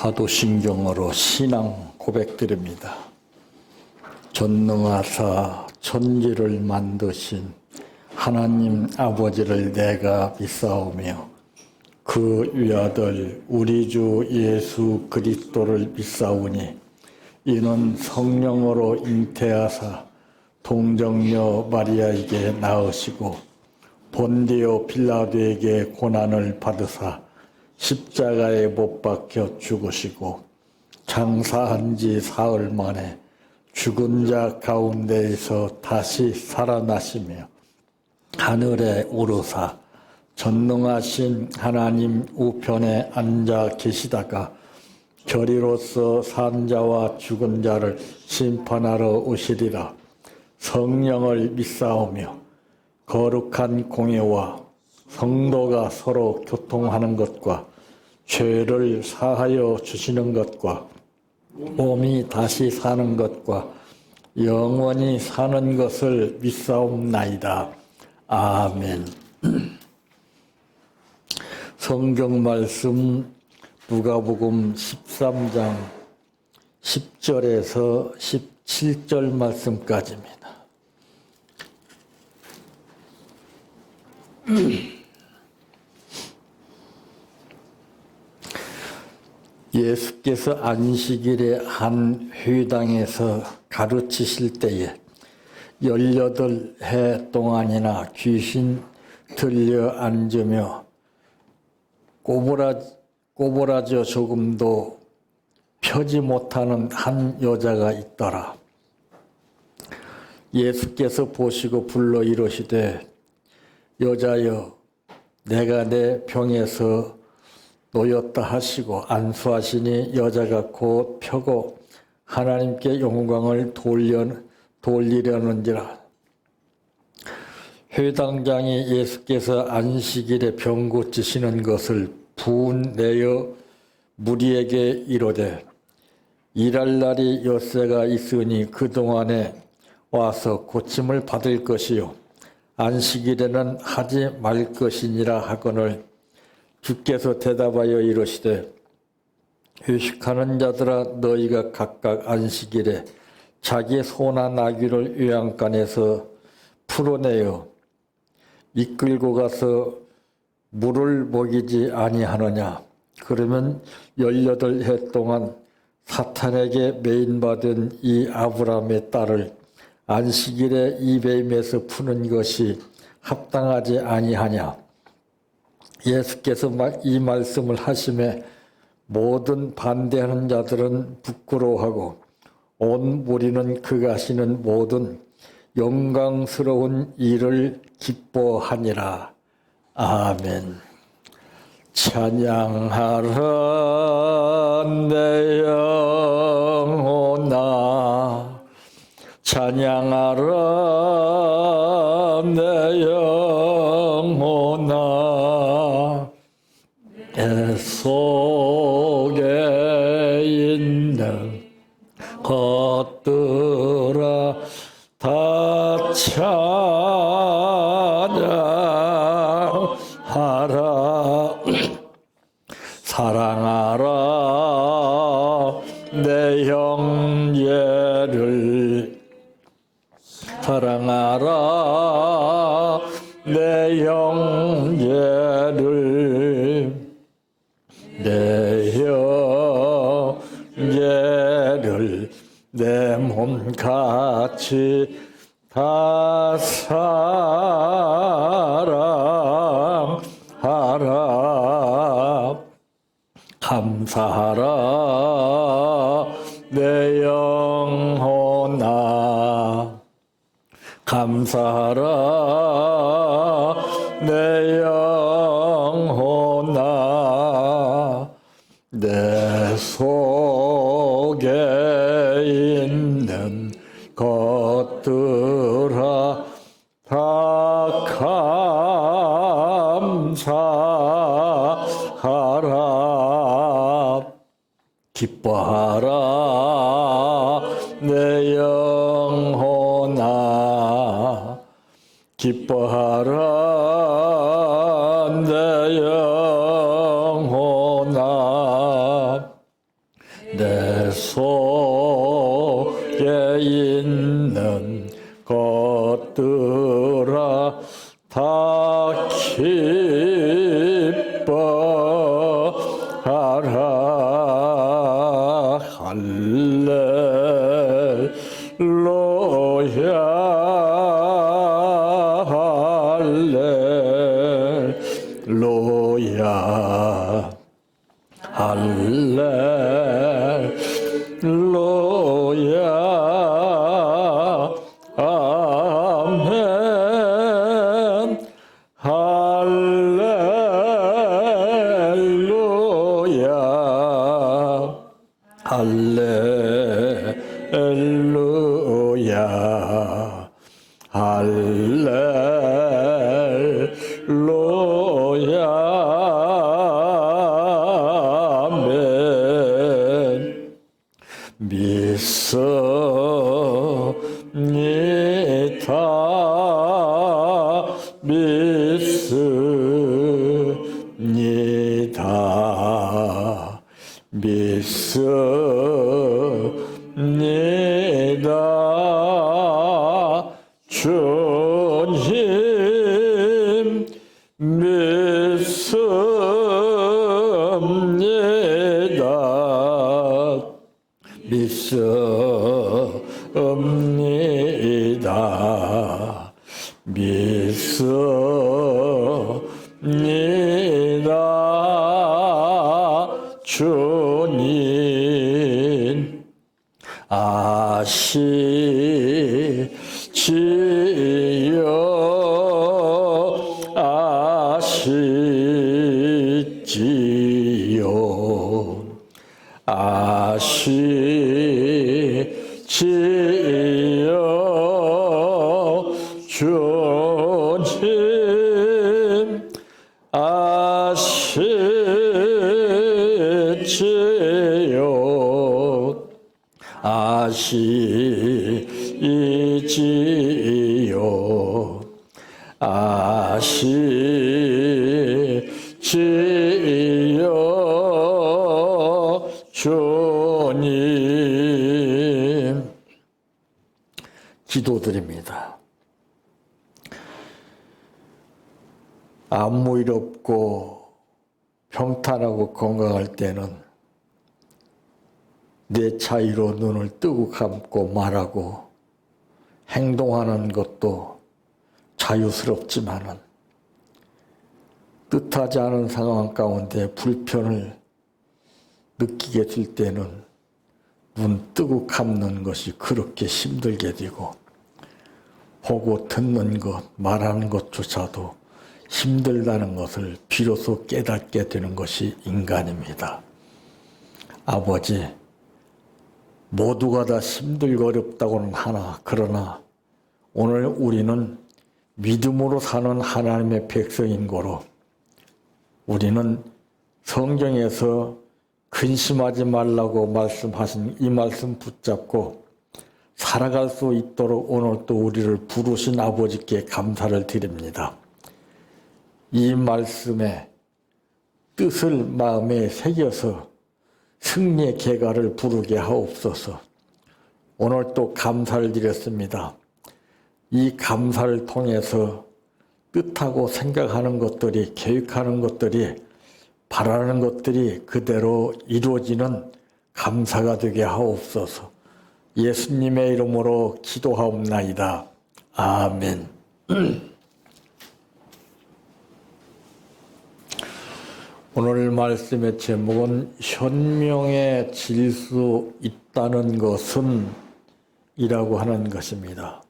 사도신경으로 신앙 고백드립니다. 전능하사 천지를 만드신 하나님 아버지를 내가 믿사오며 그 위아들 우리 주 예수 그리스도를 믿사오니 이는 성령으로 잉태하사 동정녀 마리아에게 낳으시고 본디오 빌라도에게 고난을 받으사 십자가에 못 박혀 죽으시고 장사한 지 사흘 만에 죽은 자 가운데에서 다시 살아나시며 하늘에 오르사 전능하신 하나님 우편에 앉아 계시다가 결의로서 산 자와 죽은 자를 심판하러 오시리라. 성령을 믿사오며 거룩한 공예와 성도가 서로 교통하는 것과 죄를 사하여 주시는 것과 몸이 다시 사는 것과 영원히 사는 것을 믿사옵나이다. 아멘. 성경 말씀 누가복음 13장 10절에서 17절 말씀까지입니다. 예수께서 안식일에 한 회당에서 가르치실 때에 18해 동안이나 귀신 들려 앉으며 꼬부라져 조금도 펴지 못하는 한 여자가 있더라. 예수께서 보시고 불러 이르시되 여자여 내가 내 병에서 놓였다 하시고 안수하시니 여자가 곧 펴고 하나님께 영광을 돌리려는지라. 회당장이 예수께서 안식일에 병 고치시는 것을 분내어 무리에게 이르되 일할 날이 엿새가 있으니 그동안에 와서 고침을 받을 것이요 안식일에는 하지 말 것이니라 하거늘 주께서 대답하여 이르시되 휴식하는 자들아 너희가 각각 안식일에 자기 소나 나귀를 외양간에서 풀어내어 이끌고 가서 물을 먹이지 아니하느냐. 그러면 18해 동안 사탄에게 매인받은 이 아브라함의 딸을 안식일에 이 뱀에서 푸는 것이 합당하지 아니하냐. 예수께서 이 말씀을 하심에 모든 반대하는 자들은 부끄러워하고 온 무리는 그가 하시는 모든 영광스러운 일을 기뻐하니라. 아멘. 찬양하라 내 영혼아 찬양하라 내 영혼아 내 속에 있는 것들아 다 찬양하라 사랑하라 내 형제를 사랑하라 내 형제를 내 형제를 내 몸같이 다 사랑하라 감사하라 내 영혼아 감사하라 내 영혼아 내 속에 있는 것들아 다 감사하라 기뻐하라 내 영혼아 기뻐하라 내 영혼아 속에 있는 것들아 다 기뻐하라. 할렐루야 할렐루야 아멘 할렐루야 할렐루야 할렐루야 아멘 믿습니다 믿습니다 주님 믿습니다 믿습니다 믿습니다 주님 아시지요 아시지요 주님 아시지요 아시지요 아시지요 주님 기도드립니다. 아무 일 없고 평탄하고 건강할 때는 내 차이로 눈을 뜨고 감고 말하고 행동하는 것도 자유스럽지만은 뜻하지 않은 상황 가운데 불편을 느끼게 될 때는 눈 뜨고 감는 것이 그렇게 힘들게 되고 보고 듣는 것, 말하는 것조차도 힘들다는 것을 비로소 깨닫게 되는 것이 인간입니다. 아버지, 모두가 다 힘들고 어렵다고는 하나, 그러나 오늘 우리는 믿음으로 사는 하나님의 백성인 거로 우리는 성경에서 근심하지 말라고 말씀하신 이 말씀 붙잡고 살아갈 수 있도록 오늘 또 우리를 부르신 아버지께 감사를 드립니다. 이 말씀의 뜻을 마음에 새겨서 승리의 계가를 부르게 하옵소서. 오늘 또 감사를 드렸습니다. 이 감사를 통해서 뜻하고 생각하는 것들이, 계획하는 것들이, 바라는 것들이 그대로 이루어지는 감사가 되게 하옵소서. 예수님의 이름으로 기도하옵나이다. 아멘. 오늘 말씀의 제목은 현명에 질 수 있다는 것은 이라고 하는 것입니다.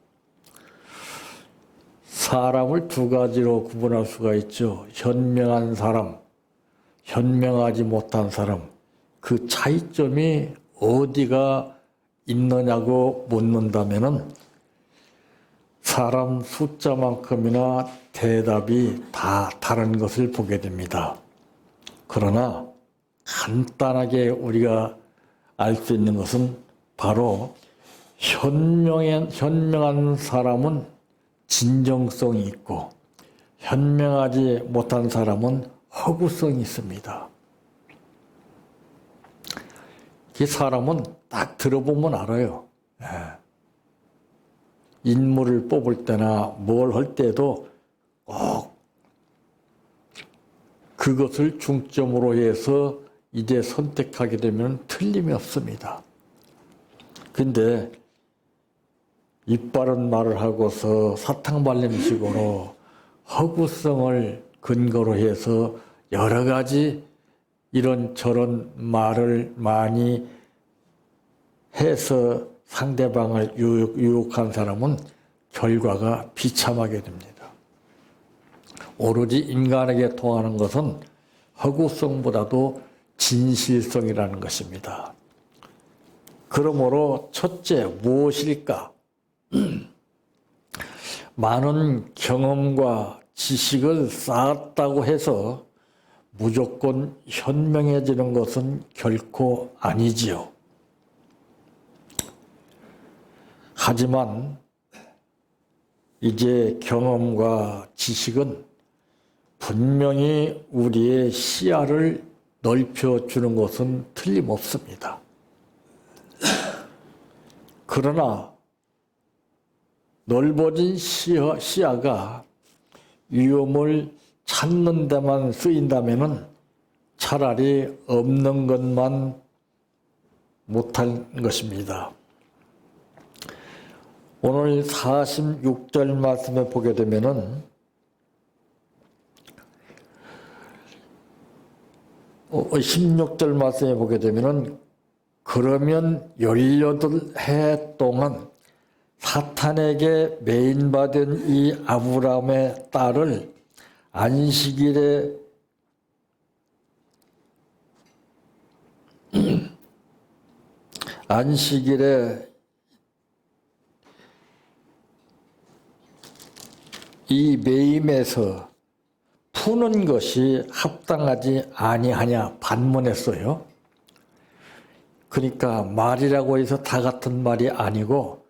사람을 두 가지로 구분할 수가 있죠. 현명한 사람, 현명하지 못한 사람. 그 차이점이 어디가 있느냐고 묻는다면은 사람 숫자만큼이나 대답이 다 다른 것을 보게 됩니다. 그러나 간단하게 우리가 알 수 있는 것은 바로 현명한 사람은 진정성이 있고 현명하지 못한 사람은 허구성이 있습니다. 그 사람은 딱 들어보면 알아요. 예. 인물을 뽑을 때나 뭘 할 때도 꼭 그것을 중점으로 해서 이제 선택하게 되면 틀림이 없습니다. 근데 입바른 말을 하고서 사탕발림식으로 허구성을 근거로 해서 여러 가지 이런저런 말을 많이 해서 상대방을 유혹한 사람은 결과가 비참하게 됩니다. 오로지 인간에게 통하는 것은 허구성보다도 진실성이라는 것입니다. 그러므로 첫째 무엇일까? 많은 경험과 지식을 쌓았다고 해서 무조건 현명해지는 것은 결코 아니지요. 하지만 이제 경험과 지식은 분명히 우리의 시야를 넓혀주는 것은 틀림없습니다. 그러나 넓어진 시야가 위험을 찾는 데만 쓰인다면 차라리 없는 것만 못한 것입니다. 오늘 46절 말씀에 보게 되면은 16절 말씀에 보게 되면은 그러면 18해 동안 사탄에게 매인받은 이 아브라함의 딸을 안식일에 이 매임에서 푸는 것이 합당하지 아니하냐 반문했어요. 그러니까 말이라고 해서 다 같은 말이 아니고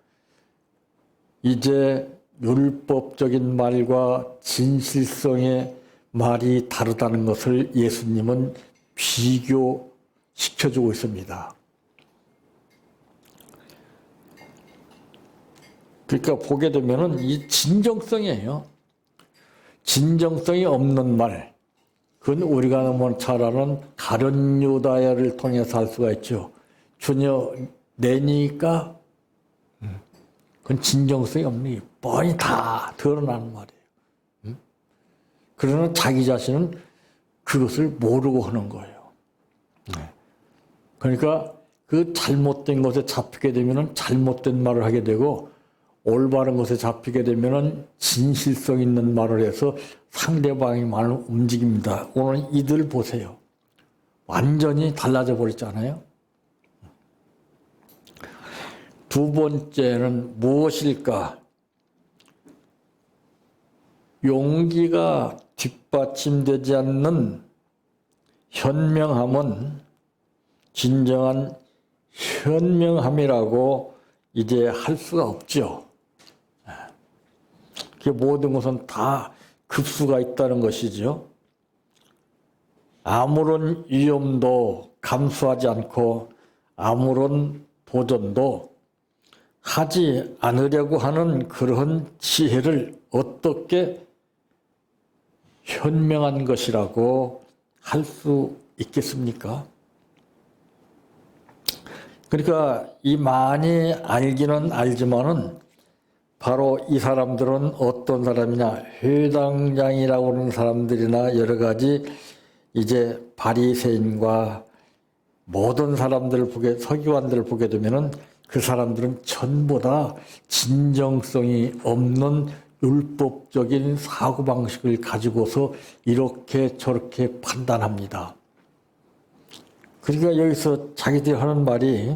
이제 율법적인 말과 진실성의 말이 다르다는 것을 예수님은 비교시켜주고 있습니다. 그러니까 보게 되면은 이 진정성이에요. 진정성이 없는 말. 그건 우리가 너무 잘 아는 가룟 유다야를 통해서 할 수가 있죠. 주녀 내니까 그건 진정성이 없는 게 뻔히 다 드러나는 말이에요. 그러나 자기 자신은 그것을 모르고 하는 거예요. 그러니까 그 잘못된 것에 잡히게 되면 잘못된 말을 하게 되고 올바른 것에 잡히게 되면 진실성 있는 말을 해서 상대방의 말을 움직입니다. 오늘 이들 보세요. 완전히 달라져 버렸잖아요. 두 번째는 무엇일까? 용기가 뒷받침되지 않는 현명함은 진정한 현명함이라고 이제 할 수가 없죠. 그 모든 것은 다 급수가 있다는 것이죠. 아무런 위험도 감수하지 않고 아무런 도전도 하지 않으려고 하는 그런 지혜를 어떻게 현명한 것이라고 할 수 있겠습니까? 그러니까 이 많이 알기는 알지만은 바로 이 사람들은 어떤 사람이냐, 회당장이라고 하는 사람들이나 여러 가지 이제 바리새인과 모든 사람들을 보게, 서기관들을 보게 되면은 그 사람들은 전부 다 진정성이 없는 율법적인 사고방식을 가지고서 이렇게 저렇게 판단합니다. 그러니까 여기서 자기들이 하는 말이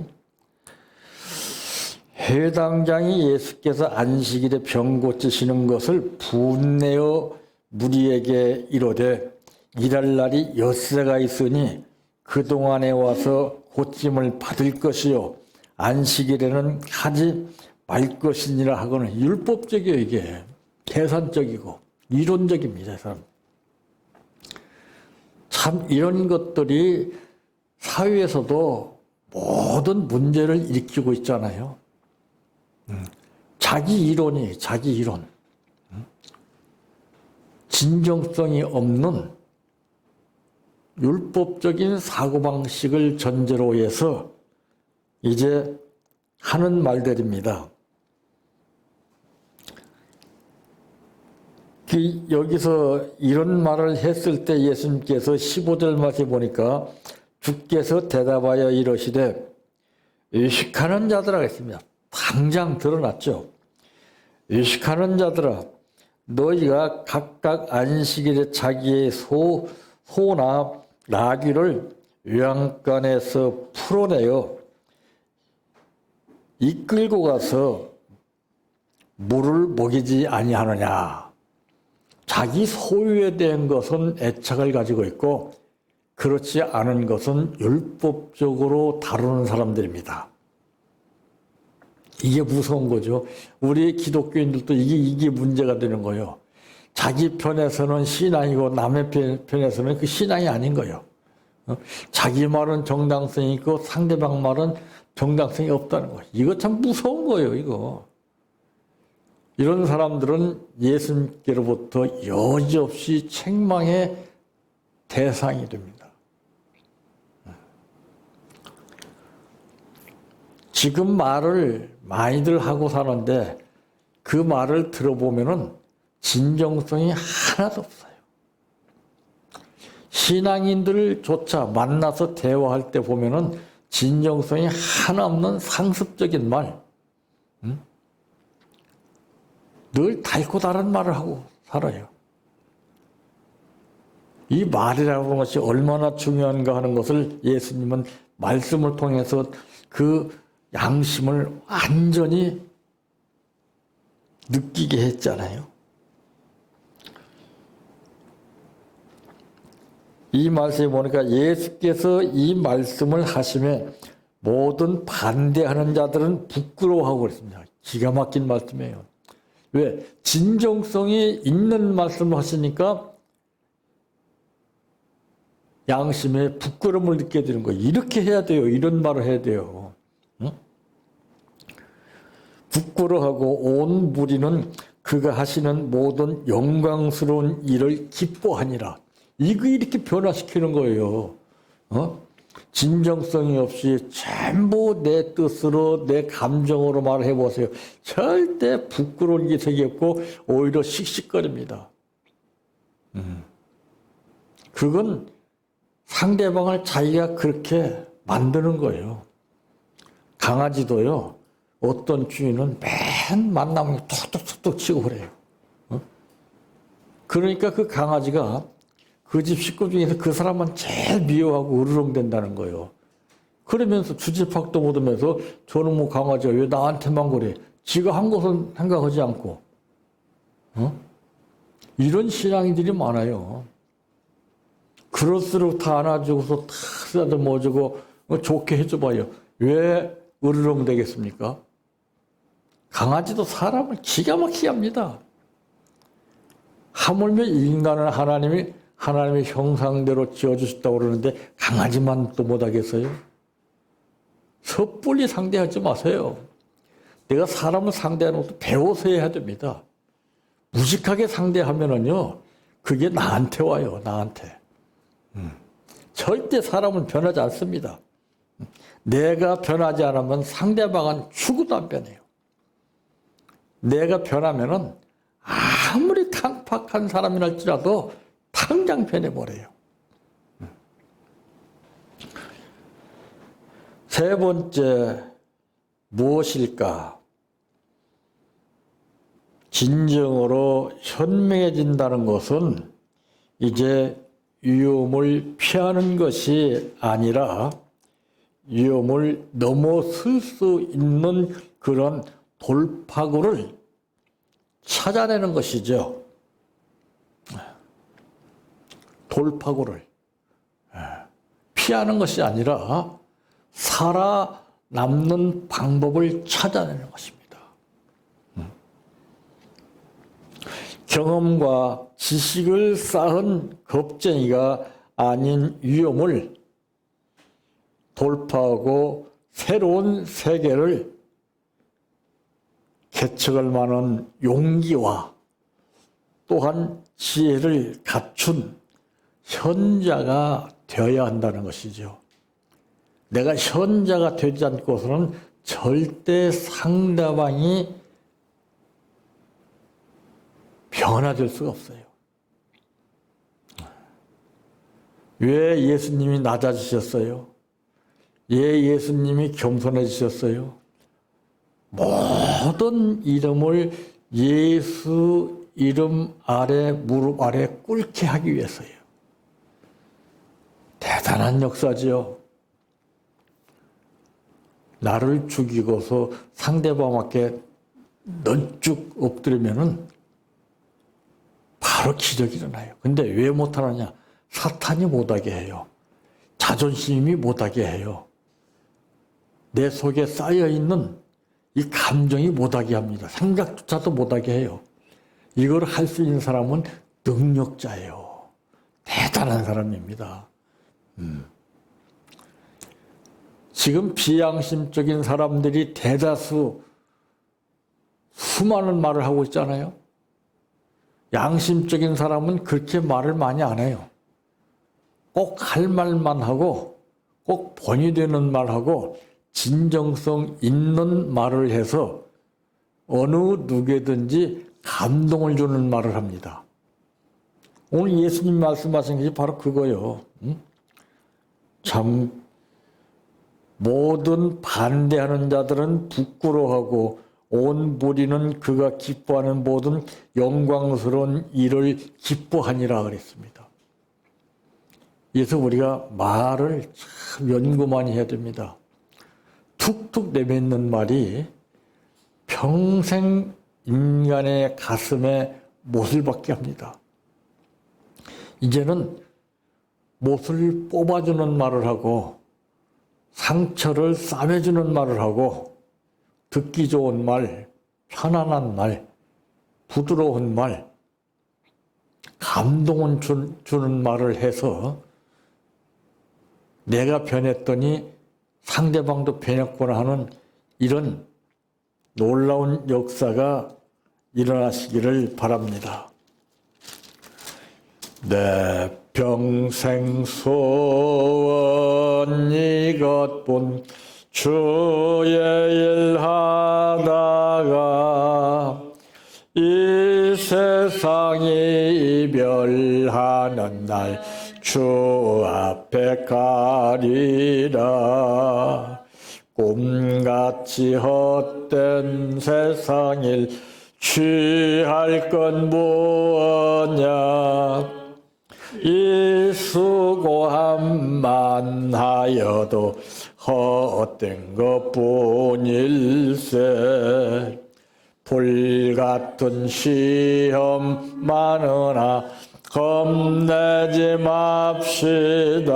회당장이 예수께서 안식일에 병 고치시는 것을 분내어 무리에게 이르되 일할 날이 엿새가 있으니 그동안에 와서 고침을 받을 것이요 안식일에는 하지 말 것이니라 하고는 율법적이에요. 이게 계산적이고 이론적입니다. 사람. 참 이런 것들이 사회에서도 모든 문제를 일으키고 있잖아요. 자기 이론이 자기 이론. 진정성이 없는 율법적인 사고방식을 전제로 해서 이제 하는 말들입니다. 여기서 이런 말을 했을 때 예수님께서 15절 말씀에 보니까 주께서 대답하여 이러시되 의식하는 자들아 했습니다. 당장 드러났죠. 의식하는 자들아 너희가 각각 안식일에 자기의 소나 나귀를 외양간에서 풀어내어 이끌고 가서 물을 먹이지 아니하느냐. 자기 소유에 대한 것은 애착을 가지고 있고 그렇지 않은 것은 율법적으로 다루는 사람들입니다. 이게 무서운 거죠. 우리 기독교인들도 이게 문제가 되는 거예요. 자기 편에서는 신앙이고 남의 편에서는 그 신앙이 아닌 거예요. 자기 말은 정당성이 있고 상대방 말은 정당성이 없다는 거예요. 이거 참 무서운 거예요, 이거. 이런 사람들은 예수님께로부터 여지없이 책망의 대상이 됩니다. 지금 말을 많이들 하고 사는데 그 말을 들어보면은 진정성이 하나도 없어요. 신앙인들조차 만나서 대화할 때 보면은 진정성이 하나 없는 상습적인 말, 늘 달고 다른 말을 하고 살아요. 이 말이라고 하는 것이 얼마나 중요한가 하는 것을 예수님은 말씀을 통해서 그 양심을 완전히 느끼게 했잖아요. 이 말씀에 보니까 예수께서 이 말씀을 하시면 모든 반대하는 자들은 부끄러워하고 그랬습니다. 기가 막힌 말씀이에요. 왜? 진정성이 있는 말씀을 하시니까 양심에 부끄러움을 느끼게 되는 거예요. 이렇게 해야 돼요. 이런 말을 해야 돼요. 응? 부끄러워하고 온 무리는 그가 하시는 모든 영광스러운 일을 기뻐하니라. 이거 이렇게 변화시키는 거예요. 진정성이 없이 전부 내 뜻으로 내 감정으로 말해 보세요. 절대 부끄러운 기색이 없고 오히려 씩씩거립니다. 그건 상대방을 자기가 그렇게 만드는 거예요. 강아지도요. 어떤 주인은 맨 만나면 톡톡톡톡 치고 그래요. 그러니까 그 강아지가 그 집 식구 중에서 그 사람만 제일 미워하고 으르렁댄다는 거예요. 그러면서 주지팍도 못하면서 저는 뭐 강아지가 왜 나한테만 그래? 지가 한 것은 생각하지 않고. 이런 신앙인들이 많아요. 그럴수록 다 안아주고서 다 쓰다듬어주고 좋게 해줘봐요. 왜 으르렁대겠습니까? 강아지도 사람을 기가 막히게 합니다. 하물며 인간을 하나님의 형상대로 지어주셨다고 그러는데 강아지만 또 못하겠어요? 섣불리 상대하지 마세요. 내가 사람을 상대하는 것도 배워서 해야 됩니다. 무식하게 상대하면은요, 그게 나한테 와요, 나한테. 절대 사람은 변하지 않습니다. 내가 변하지 않으면 상대방은 죽어도 안 변해요. 내가 변하면은 아무리 강팍한 사람이랄지라도 당장 변해버려요. 세 번째, 무엇일까? 진정으로 현명해진다는 것은 이제 위험을 피하는 것이 아니라 위험을 넘어설 수 있는 그런 돌파구를 찾아내는 것이죠. 돌파구를 피하는 것이 아니라 살아남는 방법을 찾아내는 것입니다. 경험과 지식을 쌓은 겁쟁이가 아닌 위험을 돌파하고 새로운 세계를 개척할 만한 용기와 또한 지혜를 갖춘 현자가 되어야 한다는 것이죠. 내가 현자가 되지 않고서는 절대 상대방이 변화될 수가 없어요. 왜 예수님이 낮아지셨어요? 왜 예수님이 겸손해지셨어요? 모든 이름을 예수 이름 아래 무릎 아래 꿇게 하기 위해서예요. 대단한 역사지요. 나를 죽이고서 상대방에게 널쭉 엎드리면은 바로 기적이 일어나요. 근데 왜 못하느냐? 사탄이 못하게 해요. 자존심이 못하게 해요. 내 속에 쌓여있는 이 감정이 못하게 합니다. 생각조차도 못하게 해요. 이걸 할 수 있는 사람은 능력자예요. 대단한 사람입니다. 지금 비양심적인 사람들이 대다수 수많은 말을 하고 있잖아요. 양심적인 사람은 그렇게 말을 많이 안 해요. 꼭 할 말만 하고 꼭 본이 되는 말하고 진정성 있는 말을 해서 어느 누구든지 감동을 주는 말을 합니다. 오늘 예수님 말씀하신 것이 바로 그거예요. 참 모든 반대하는 자들은 부끄러워하고 온 무리는 그가 기뻐하는 모든 영광스러운 일을 기뻐하니라 그랬습니다. 그래서 우리가 말을 참 연구 많이 해야 됩니다. 툭툭 내뱉는 말이 평생 인간의 가슴에 못을 박게 합니다. 이제는 못을 뽑아주는 말을 하고 상처를 싸매주는 말을 하고 듣기 좋은 말, 편안한 말, 부드러운 말, 감동을 주는 말을 해서 내가 변했더니 상대방도 변했구나 하는 이런 놀라운 역사가 일어나시기를 바랍니다. 내 평생 소원 이것뿐 주의 일 하다가 이 세상이 이별하는 날 주 앞에 가리라. 꿈같이 헛된 세상일 취할 건 무엇냐. 이 수고함만 하여도 헛된 것뿐일세. 불같은 시험 많으나 겁내지 맙시다.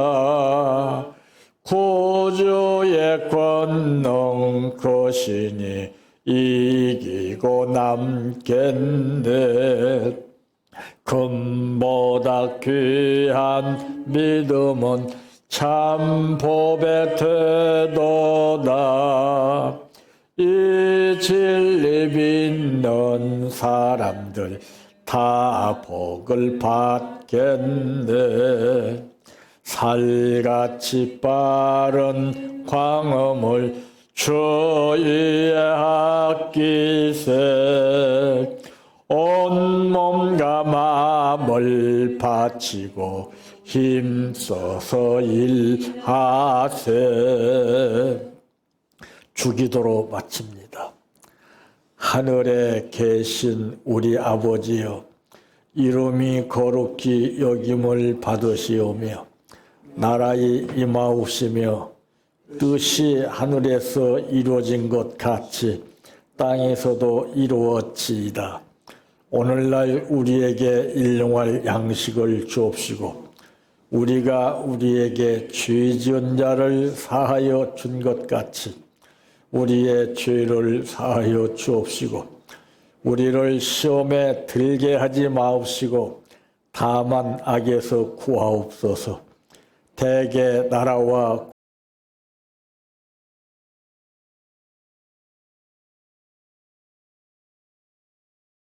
구주의 권능 크시니 이기고 남겠네. 금보다 귀한 믿음은 참 복의 태도다. 이 진리 믿는 사람들 다 복을 받겠네. 살같이 빠른 광음을 주위에 아끼세. 온 몸과 마음을 바치고 힘써서 일하세. 주기도로 마칩니다. 하늘에 계신 우리 아버지여, 이름이 거룩히 여김을 받으시오며 나라의 임하옵시며 뜻이 하늘에서 이루어진 것 같이 땅에서도 이루어지이다. 오늘날 우리에게 일용할 양식을 주옵시고 우리가 우리에게 죄 지은 자를 사하여 준 것 같이 우리의 죄를 사하여 주옵시고 우리를 시험에 들게 하지 마옵시고 다만 악에서 구하옵소서. 대개 나라와